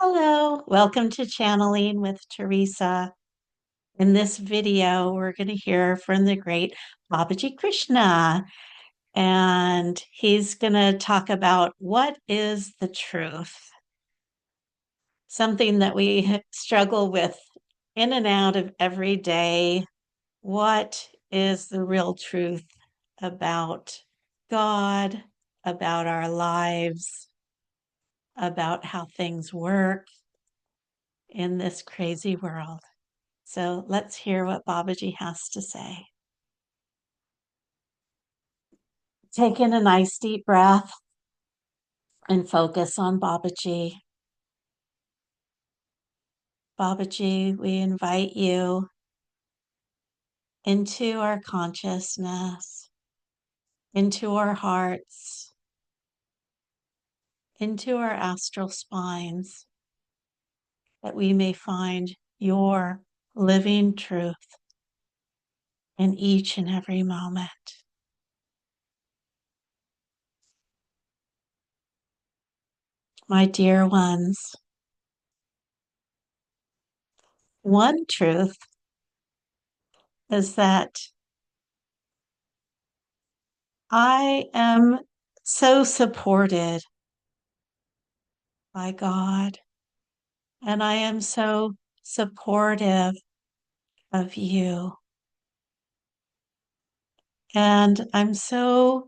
Hello, welcome to Channeling with Teresa. In this video, we're going to hear from the great Babaji Krishna, and he's going to talk about what is the truth, something that we struggle with in and out of every day. What is the real truth about God, about our lives, about how things work in this crazy world? So let's hear what Babaji has to say. Take in a nice deep breath and focus on Babaji. Babaji, we invite you into our consciousness, into our hearts, into our astral spines, that we may find your living truth in each and every moment. My dear ones, one truth is that I am so supported by God, and I am so supportive of you. And I'm so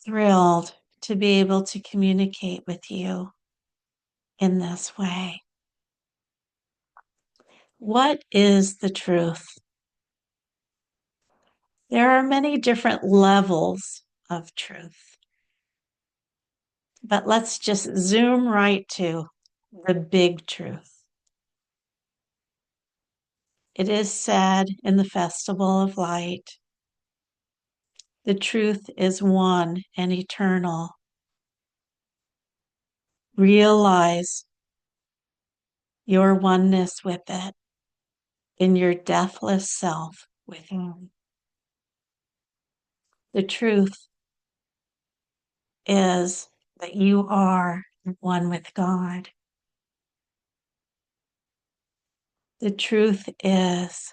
thrilled to be able to communicate with you in this way. What is the truth? There are many different levels of truth, but let's just zoom right to the big truth. It is said in the Festival of Light, the truth is one and eternal. Realize your oneness with it in your deathless self within. The truth is that you are one with God. The truth is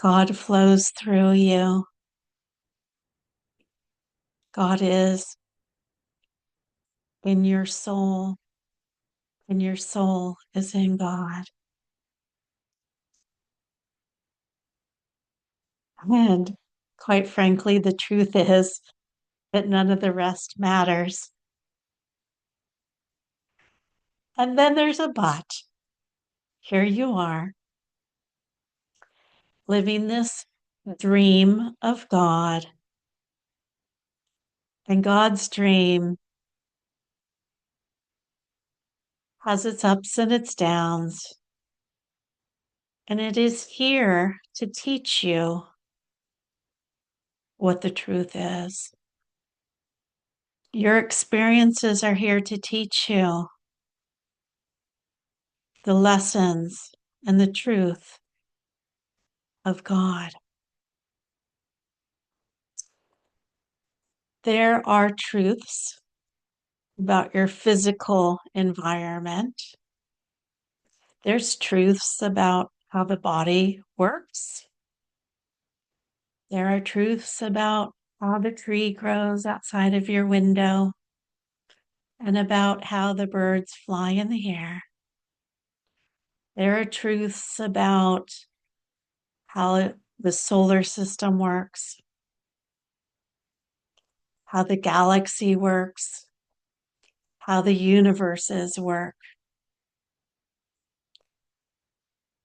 God flows through you. God is in your soul, and your soul is in God. And quite frankly, the truth is that none of the rest matters. And then there's a but. Here you are, living this dream of God. And God's dream has its ups and its downs. And it is here to teach you what the truth is. Your experiences are here to teach you the lessons and the truth of God. There are truths about your physical environment. There's truths about how the body works. There are truths about how the tree grows outside of your window and about how the birds fly in the air. There are truths about how the solar system works, how the galaxy works, how the universes work,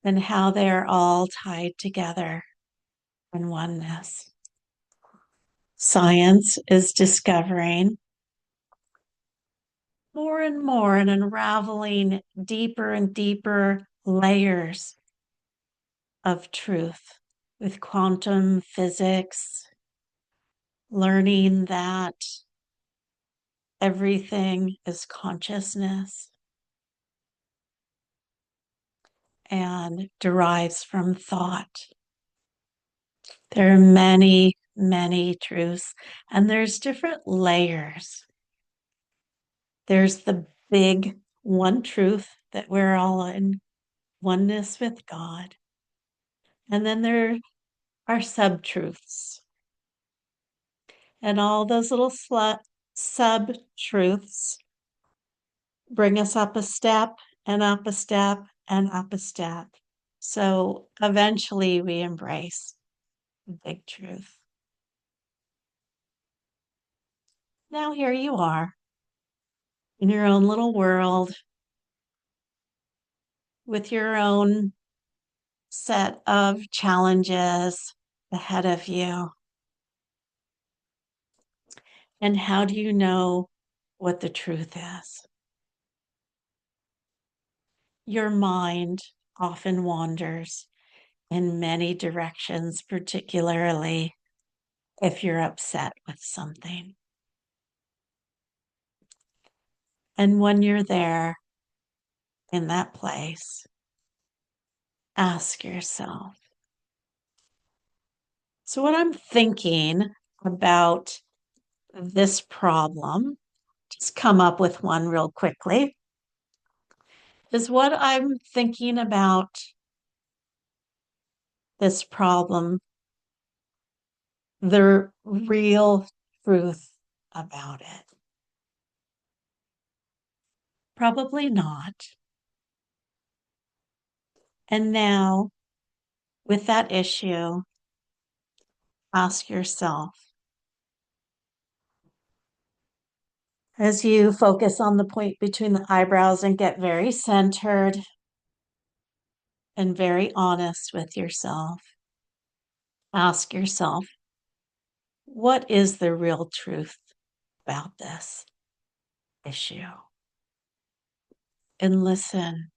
and how they are all tied together in oneness. Science is discovering more and more and unraveling deeper and deeper layers of truth with quantum physics, learning that everything is consciousness and derives from thought. There are many, many truths, and there's different layers. There's the big one truth that we're all in oneness with God. And then there are sub truths. And all those little sub truths bring us up a step and up a step and up a step. So eventually we embrace the big truth. Now here you are in your own little world with your own set of challenges ahead of you. And how do you know what the truth is? Your mind often wanders in many directions, particularly if you're upset with something. And when you're there in that place, ask yourself. So, what I'm thinking about this problem, just come up with one real quickly, is what I'm thinking about this problem, the real truth about it. Probably not. And now, with that issue, ask yourself, as you focus on the point between the eyebrows and get very centered and very honest with yourself, ask yourself, what is the real truth about this issue? And listen.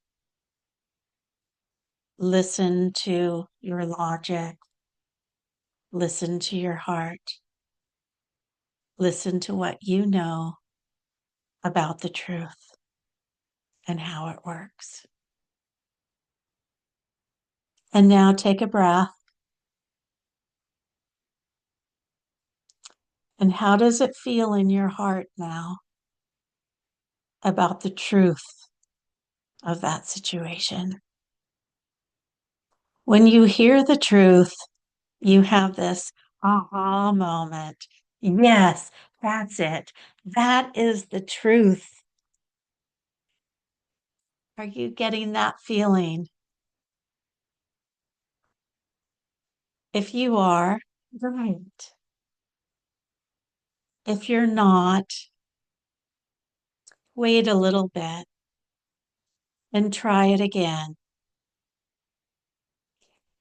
Listen to your logic. Listen to your heart. Listen to what you know about the truth and how it works. And now take a breath. And how does it feel in your heart now about the truth of that situation? When you hear the truth, you have this aha moment. Yes, that's it. That is the truth. Are you getting that feeling? If you are, great. If you're not, wait a little bit and try it again.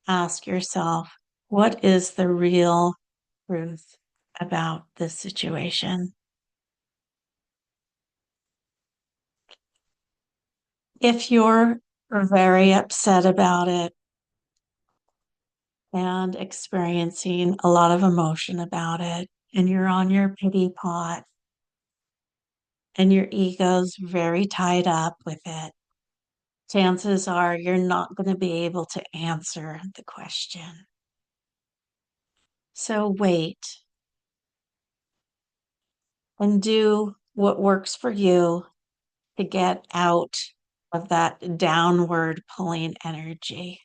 Ask yourself, what is the real truth about this situation? If you're very upset about it and experiencing a lot of emotion about it, and you're on your pity pot and your ego's very tied up with it, chances are you're not going to be able to answer the question. So wait and do what works for you to get out of that downward pulling energy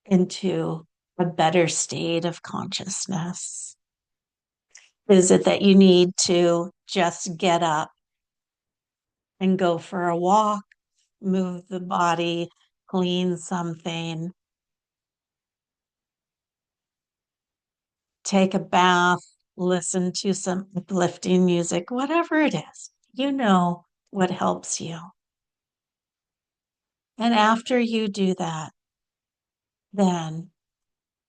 into a better state of consciousness. Is it that you need to just get up and go for a walk, move the body, clean something, take a bath, listen to some uplifting music, whatever it is? You know what helps you. And after you do that, then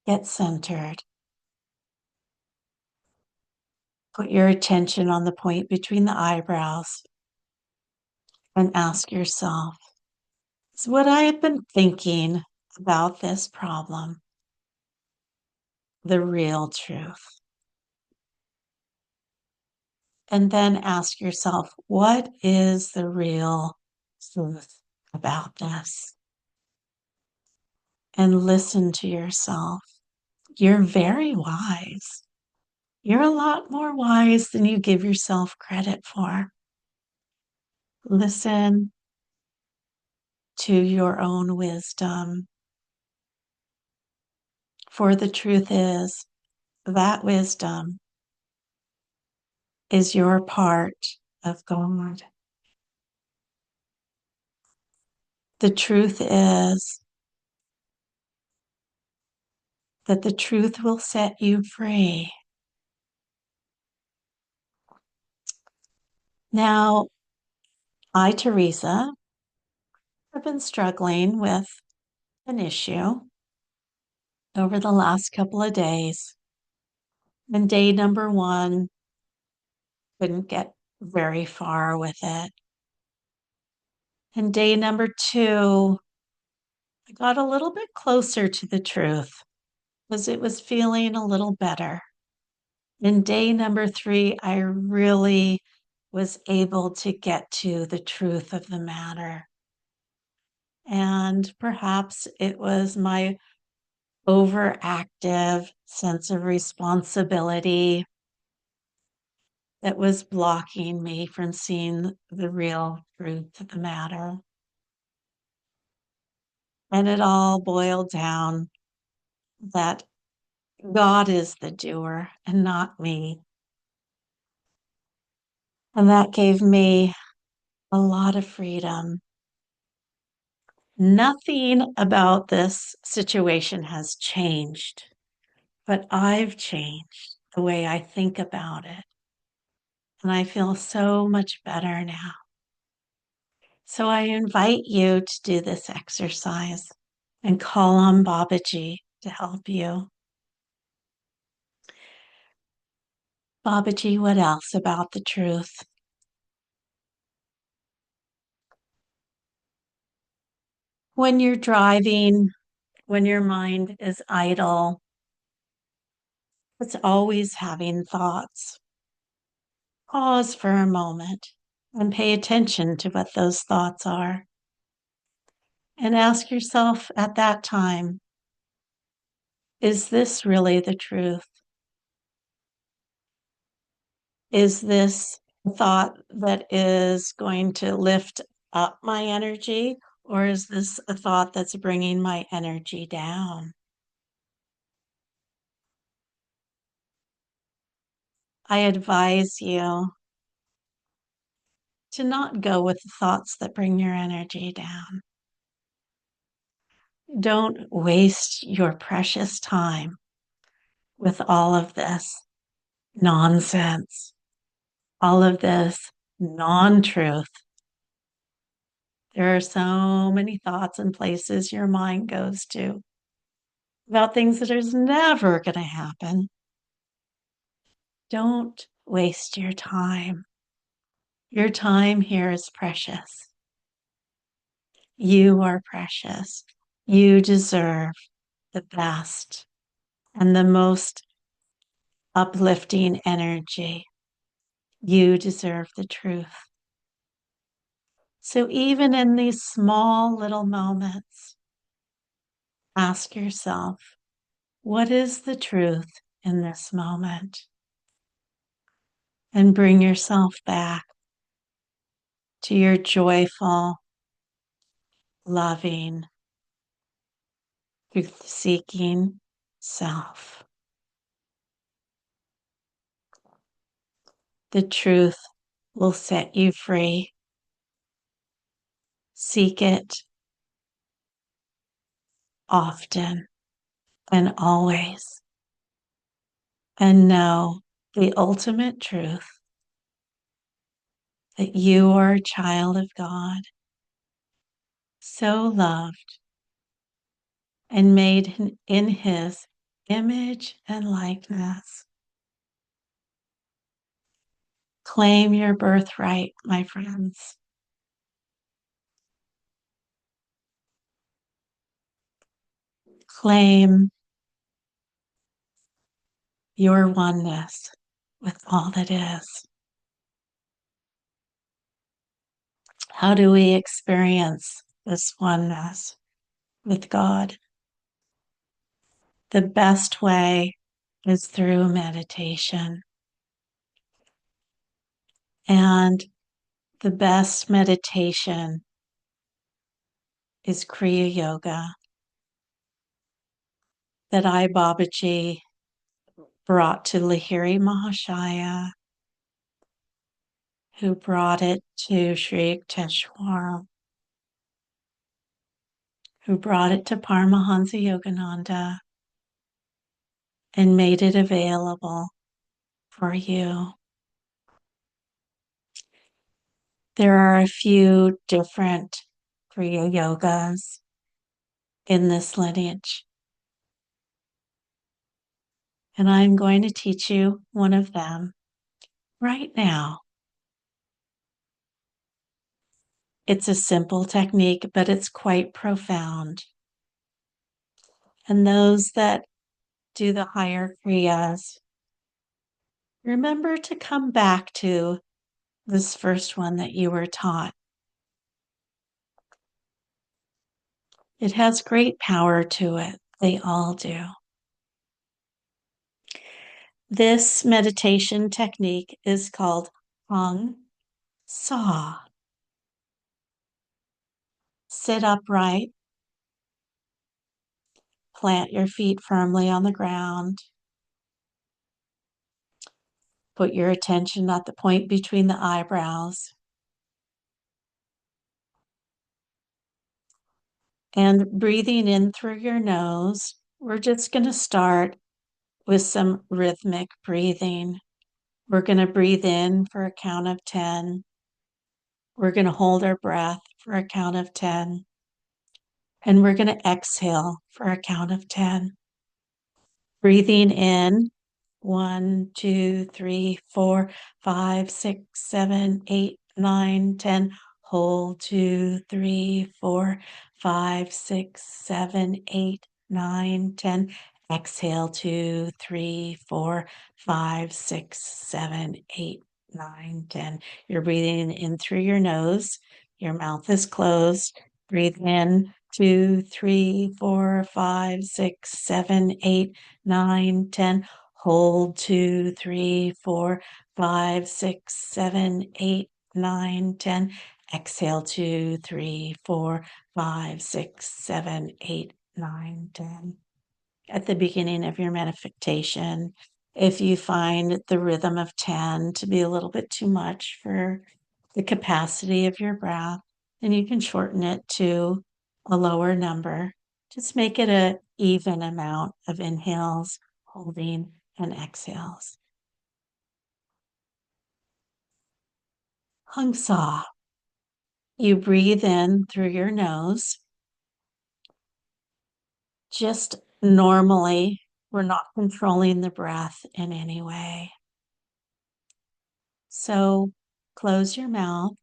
get centered. Put your attention on the point between the eyebrows and ask yourself, is what I have been thinking about this problem the real truth? And then ask yourself, what is the real truth about this? And listen to yourself. You're very wise. You're a lot more wise than you give yourself credit for. Listen to your own wisdom. For the truth is, that wisdom is your part of God. The truth is that the truth will set you free. Now, I, Teresa, have been struggling with an issue over the last couple of days. And day number one, couldn't get very far with it. And day number two, I got a little bit closer to the truth because it was feeling a little better. In day number three, I really was able to get to the truth of the matter. And perhaps it was my overactive sense of responsibility that was blocking me from seeing the real truth of the matter. And it all boiled down that God is the doer and not me. And that gave me a lot of freedom. Nothing about this situation has changed, but I've changed the way I think about it. And I feel so much better now. So I invite you to do this exercise and call on Babaji to help you. Babaji, what else about the truth? When you're driving, when your mind is idle, it's always having thoughts. Pause for a moment and pay attention to what those thoughts are. And ask yourself at that time, is this really the truth? Is this a thought that is going to lift up my energy, or is this a thought that's bringing my energy down? I advise you to not go with the thoughts that bring your energy down. Don't waste your precious time with all of this nonsense, all of this non truth. There are so many thoughts and places your mind goes to about things that is never going to happen. Don't waste your time. Your time here is precious. You are precious. You deserve the best and the most uplifting energy. You deserve the truth. So even in these small little moments, ask yourself, what is the truth in this moment? And bring yourself back to your joyful, loving, truth seeking self. The truth will set you free. Seek it often and always. And know the ultimate truth that you are a child of God, so loved and made in his image and likeness. Claim your birthright, my friends. Claim your oneness with all that is. How do we experience this oneness with God? The best way is through meditation. And The best meditation is Kriya Yoga that I, Babaji, brought to Lahiri Mahashaya, who brought it to Sri Yukteswar, who brought it to Paramahansa Yogananda and made it available for you. There are a few different Kriya Yogas in this lineage, and I'm going to teach you one of them right now. It's a simple technique, but it's quite profound. And those that do the higher Kriyas, remember to come back to this first one that you were taught. It has great power to it. They all do. This meditation technique is called Hong Sau. Sit upright, plant your feet firmly on the ground, put your attention at the point between the eyebrows, and breathing in through your nose. We're just going to start with some rhythmic breathing. We're going to breathe in for a count of 10. We're going to hold our breath for a count of 10. And we're going to exhale for a count of 10. Breathing in 1, 2, 3, 4, 5, 6, 7, 8, 9, 10. Hold 2, 3, 4, 5, 6, 7, 8, 9, 10. Exhale 2, 3, 4, 5, 6, 7, 8, 9, 10. You're breathing in through your nose. Your mouth is closed. Breathe in 2, 3, 4, 5, 6, 7, 8, 9, 10. Hold 2, 3, 4, 5, 6, 7, 8, 9, 10. Exhale 2, 3, 4, 5, 6, 7, 8, 9, 10. At the beginning of your meditation, if you find the rhythm of 10 to be a little bit too much for the capacity of your breath, then you can shorten it to a lower number. Just make it an even amount of inhales, holding, and exhales. Hong Sau. You breathe in through your nose. Just normally, we're not controlling the breath in any way. So close your mouth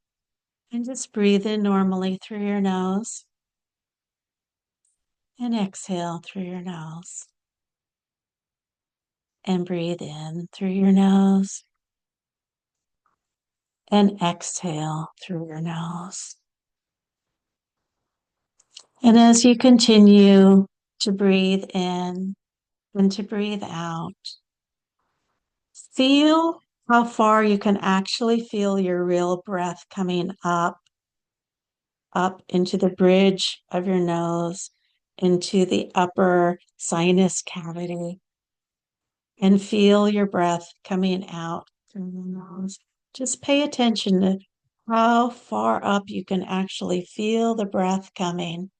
and just breathe in normally through your nose and exhale through your nose. And breathe in through your nose and exhale through your nose. And as you continue to breathe in and to breathe out, feel how far you can actually feel your real breath coming up into the bridge of your nose, into the upper sinus cavity, and feel your breath coming out through your nose. Just pay attention to how far up you can actually feel the breath coming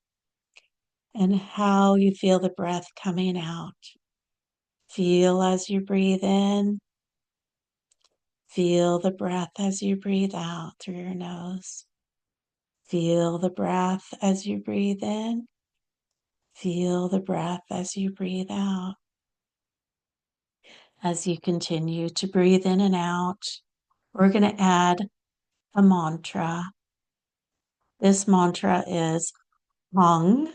and how you feel the breath coming out. Feel as you breathe in. Feel the breath as you breathe out through your nose. Feel the breath as you breathe in. Feel the breath as you breathe out. As you continue to breathe in and out, we're going to add a mantra. This mantra is Hong.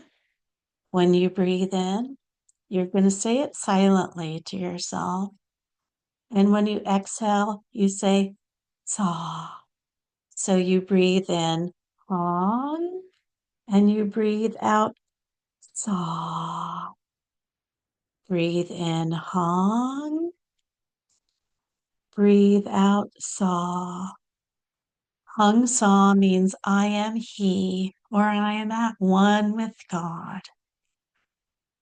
When you breathe in, you're going to say it silently to yourself. And when you exhale, you say Sa. So you breathe in Hong and you breathe out Sa. Breathe in Hong. Breathe out Sa. Hong Sau means I am He, or I am at one with God.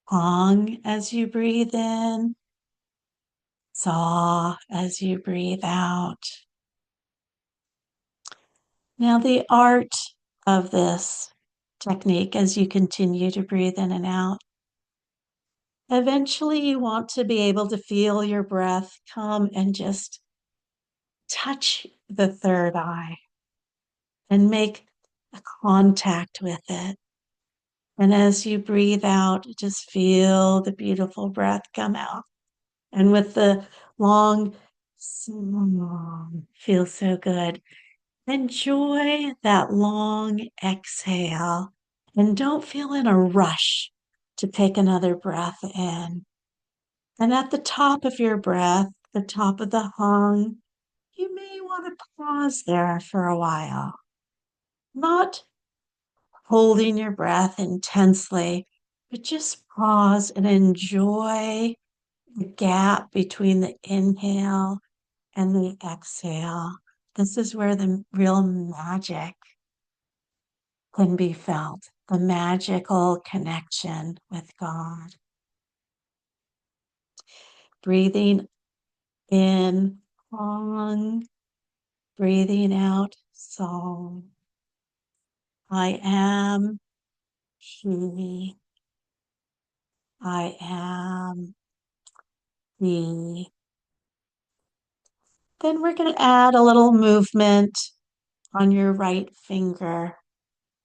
Hong as you breathe in, Sau as you breathe out. Now, the art of this technique, as you continue to breathe in and out, eventually you want to be able to feel your breath come and just touch the third eye and make a contact with it. And as you breathe out, just feel the beautiful breath come out. And with the long, feels so good. Enjoy that long exhale and don't feel in a rush to take another breath in. And at the top of your breath, the top of the hung, you may want to pause there for a while, not holding your breath intensely, but just pause and enjoy the gap between the inhale and the exhale. This is where the real magic can be felt, the magical connection with God. Breathing in, Hong, breathing out, Song. I am He. I am He. Then we're going to add a little movement on your right finger,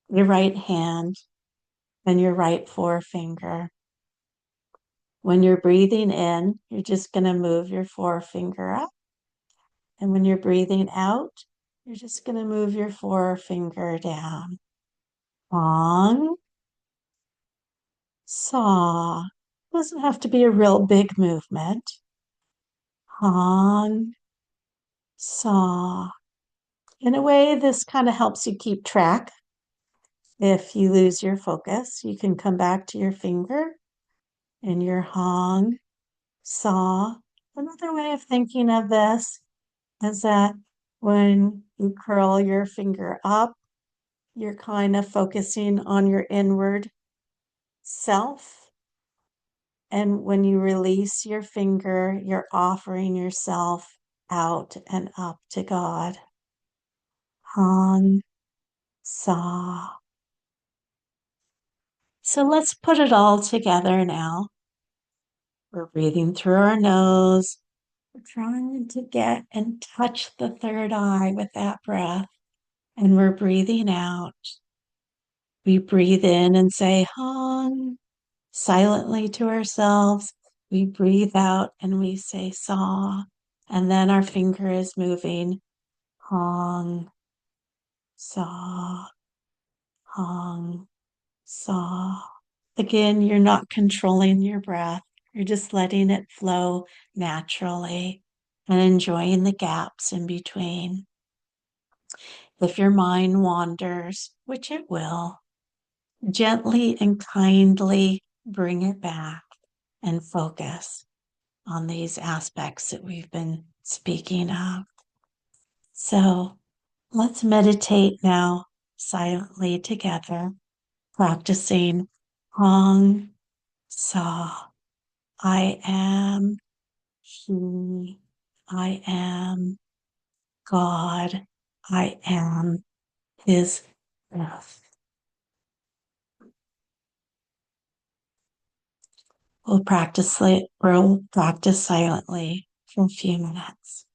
your right hand, and your right forefinger. When you're breathing in, you're just going to move your forefinger up. And when you're breathing out, you're just going to move your forefinger down. Hong, Saw. Doesn't have to be a real big movement. Hong, Saw. In a way, this kind of helps you keep track. If you lose your focus, you can come back to your finger and your Hong, Saw. Another way of thinking of this is that when you curl your finger up, you're kind of focusing on your inward self. And when you release your finger, you're offering yourself out and up to God. Hong Sa. So let's put it all together now. We're breathing through our nose. We're trying to get and touch the third eye with that breath. And we're breathing out. We breathe in and say, Hong, silently to ourselves. We breathe out and we say, Saw. And then our finger is moving. Hong, Saw, Hong, Saw. Again, you're not controlling your breath. You're just letting it flow naturally and enjoying the gaps in between. If your mind wanders, which it will, gently and kindly bring it back and focus on these aspects that we've been speaking of. So let's meditate now silently together, practicing Hong Sa. I am He. I am God. I am His breath. We'll practice silently for a few minutes.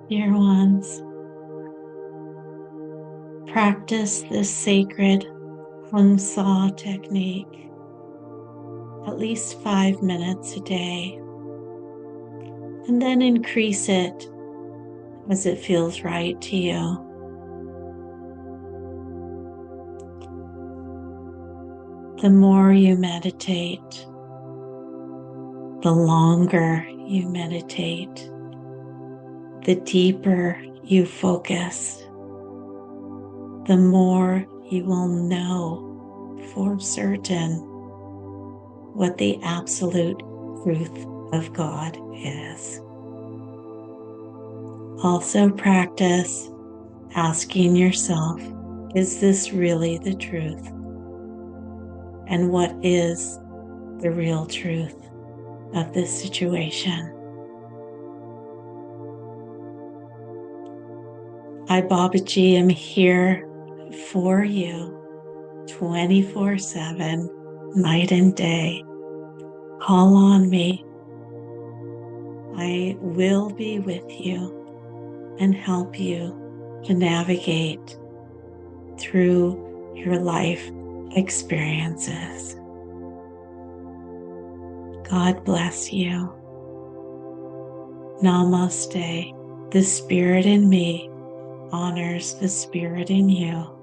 Dear ones, practice this sacred Hong Sau technique at least 5 minutes a day, and then increase it as it feels right to you. The more you meditate, the longer you meditate, the deeper you focus, the more you will know for certain what the absolute truth of God is. Also practice asking yourself, is this really the truth? And what is the real truth of this situation? I, Babaji, am here for you 24/7, night and day. Call on me. I will be with you and help you to navigate through your life experiences. God bless you. Namaste. The spirit in me honors the spirit in you.